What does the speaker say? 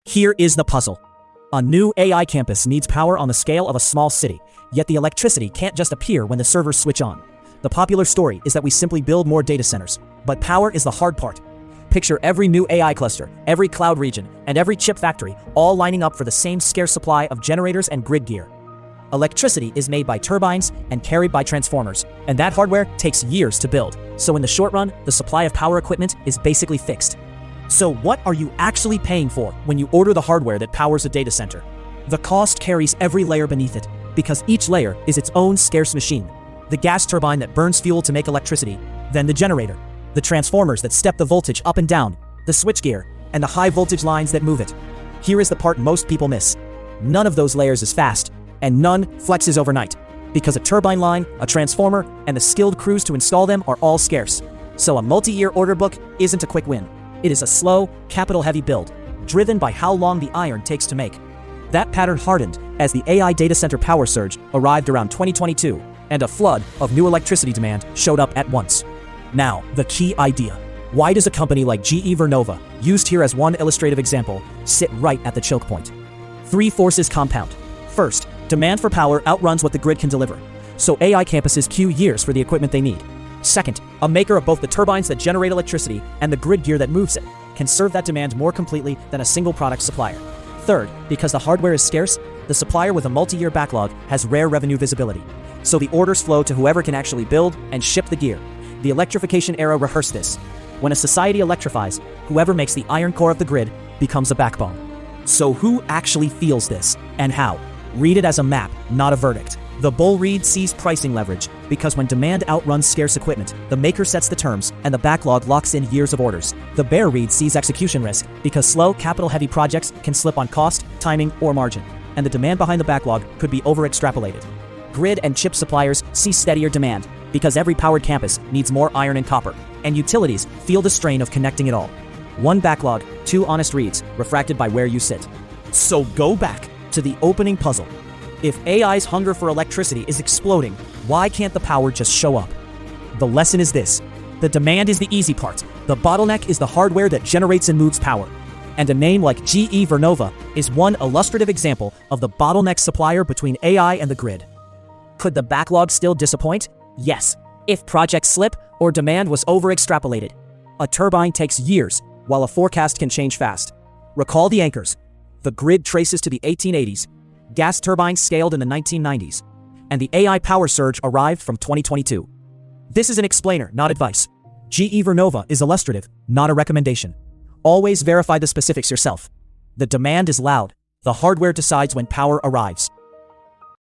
Here is the puzzle. A new AI campus needs power on the scale of a small city, yet the electricity can't just appear when the servers switch on. The popular story is that we simply build more data centers, but power is the hard part. Picture every new AI cluster, every cloud region, and every chip factory all lining up for the same scarce supply of generators and grid gear. Electricity is made by turbines and carried by transformers, and that hardware takes years to build. So in the short run, the supply of power equipment is basically fixed. So what are you actually paying for when you order the hardware that powers a data center? The cost carries every layer beneath it, because each layer is its own scarce machine. The gas turbine that burns fuel to make electricity, then the generator, the transformers that step the voltage up and down, the switchgear, and the high voltage lines that move it. Here is the part most people miss. None of those layers is fast, and none flexes overnight, because a turbine line, a transformer, and the skilled crews to install them are all scarce. So a multi-year order book isn't a quick win. It is a slow, capital-heavy build, driven by how long the iron takes to make. That pattern hardened as the AI data center power surge arrived around 2022, and a flood of new electricity demand showed up at once. Now, the key idea. Why does a company like GE Vernova, used here as one illustrative example, sit right at the choke point? Three forces compound. First, demand for power outruns what the grid can deliver, so AI campuses queue years for the equipment they need. Second, a maker of both the turbines that generate electricity and the grid gear that moves it can serve that demand more completely than a single product supplier. Third, because the hardware is scarce, the supplier with a multi-year backlog has rare revenue visibility, so the orders flow to whoever can actually build and ship the gear. The electrification era rehearsed this. When a society electrifies, whoever makes the iron core of the grid becomes a backbone. So who actually feels this, and how? Read it as a map, not a verdict. The bull read sees pricing leverage, because when demand outruns scarce equipment, the maker sets the terms, and the backlog locks in years of orders. The bear read sees execution risk, because slow, capital-heavy projects can slip on cost, timing, or margin, and the demand behind the backlog could be over-extrapolated. Grid and chip suppliers see steadier demand, because every powered campus needs more iron and copper, and utilities feel the strain of connecting it all. One backlog, two honest reads, refracted by where you sit. So go back to the opening puzzle. If AI's hunger for electricity is exploding, why can't the power just show up? The lesson is this. The demand is the easy part. The bottleneck is the hardware that generates and moves power. And a name like GE Vernova is one illustrative example of the bottleneck supplier between AI and the grid. Could the backlog still disappoint? Yes, if projects slip or demand was over-extrapolated. A turbine takes years, while a forecast can change fast. Recall the anchors. The grid traces to the 1880s, gas turbines scaled in the 1990s, and the AI power surge arrived from 2022. This is an explainer, not advice. GE Vernova is illustrative, not a recommendation. Always verify the specifics yourself. The demand is loud. The hardware decides when power arrives.